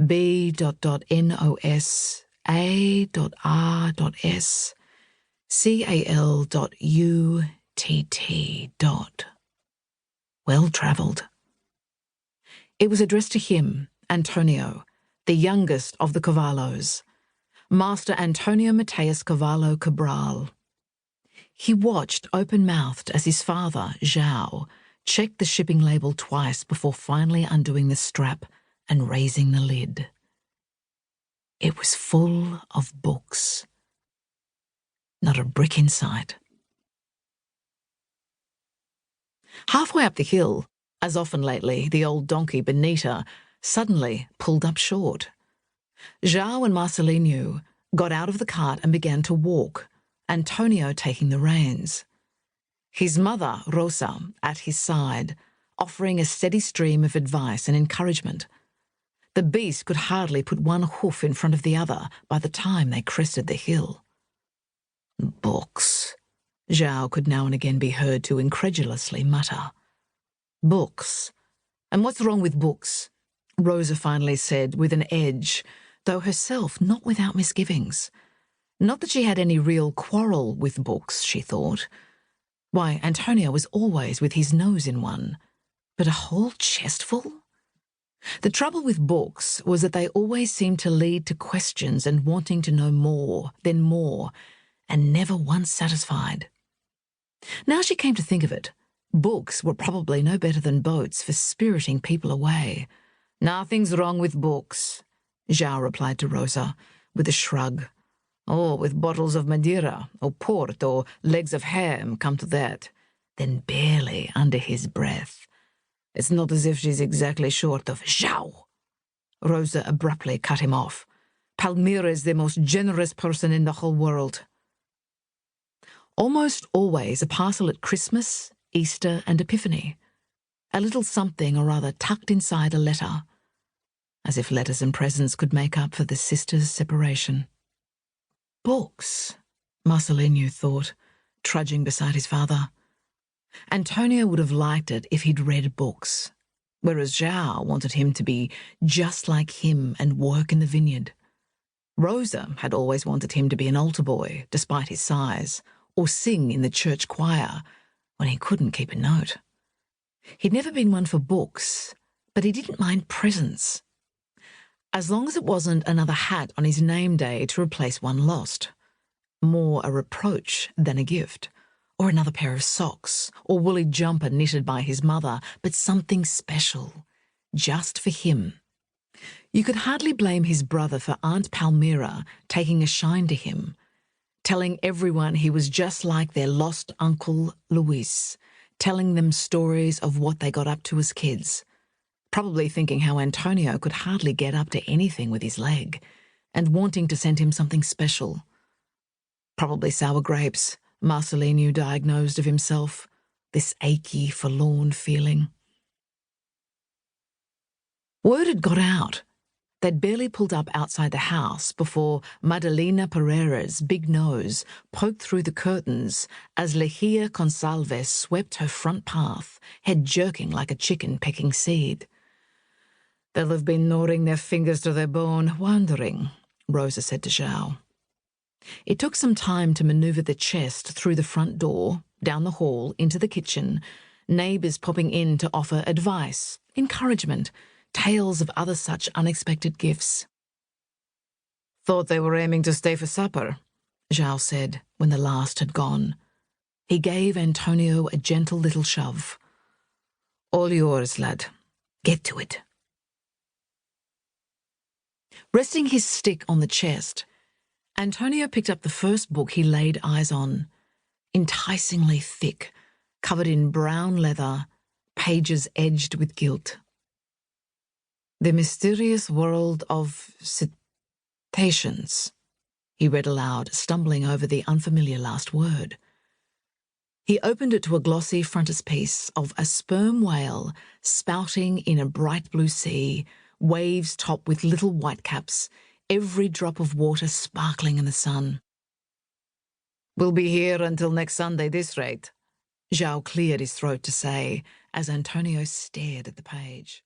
B.nos A.R.S CAL.UTT. Well travelled. It was addressed to him, Antonio, the youngest of the Carvalhos, Master Antonio Mateus Carvalho Cabral. He watched open-mouthed as his father, João, checked the shipping label twice before finally undoing the strap and raising the lid. It was full of books. Not a brick in sight. Halfway up the hill, as often lately, the old donkey Benita suddenly pulled up short. João and Marcelinho got out of the cart and began to walk, Antonio taking the reins. His mother, Rosa, at his side, offering a steady stream of advice and encouragement. The beast could hardly put one hoof in front of the other by the time they crested the hill. Books, João could now and again be heard to incredulously mutter. Books. And what's wrong with books? Rosa finally said with an edge, though herself not without misgivings. Not that she had any real quarrel with books, she thought. Why, Antonio was always with his nose in one. But a whole chestful? The trouble with books was that they always seemed to lead to questions and wanting to know more, then more, and never once satisfied. Now she came to think of it, books were probably no better than boats for spiriting people away. Nothing's wrong with books, João replied to Rosa, with a shrug. Oh, with bottles of Madeira, or port, or legs of ham, come to that. Then barely under his breath. It's not as if she's exactly short of João. Rosa abruptly cut him off. Palmyra is the most generous person in the whole world. Almost always a parcel at Christmas, Easter, and Epiphany. A little something or other tucked inside a letter. As if letters and presents could make up for the sisters' separation. Books, Marcelinho thought, trudging beside his father. Antonio would have liked it if he'd read books, whereas João wanted him to be just like him and work in the vineyard. Rosa had always wanted him to be an altar boy, despite his size, or sing in the church choir when he couldn't keep a note. He'd never been one for books, but he didn't mind presents. As long as it wasn't another hat on his name day to replace one lost. More a reproach than a gift. Or another pair of socks, or woolly jumper knitted by his mother, but something special, just for him. You could hardly blame his brother for Aunt Palmyra taking a shine to him, telling everyone he was just like their lost uncle Luis, telling them stories of what they got up to as kids, probably thinking how Antonio could hardly get up to anything with his leg, and wanting to send him something special. Probably sour grapes, Marcelinho diagnosed of himself, this achy, forlorn feeling. Word had got out. They'd barely pulled up outside the house before Madalena Pereira's big nose poked through the curtains as Lehia Consalves swept her front path, head jerking like a chicken pecking seed. They'll have been gnawing their fingers to their bone, wondering, Rosa said to João. It took some time to manoeuvre the chest through the front door, down the hall, into the kitchen, neighbours popping in to offer advice, encouragement, tales of other such unexpected gifts. Thought they were aiming to stay for supper, João said when the last had gone. He gave Antonio a gentle little shove. All yours, lad. Get to it. Resting his stick on the chest, Antonio picked up the first book he laid eyes on, enticingly thick, covered in brown leather, pages edged with gilt. The Mysterious World of Cetaceans, he read aloud, stumbling over the unfamiliar last word. He opened it to a glossy frontispiece of a sperm whale spouting in a bright blue sea, waves topped with little whitecaps, every drop of water sparkling in the sun. We'll be here until next Sunday, this rate, João cleared his throat to say, as Antonio stared at the page.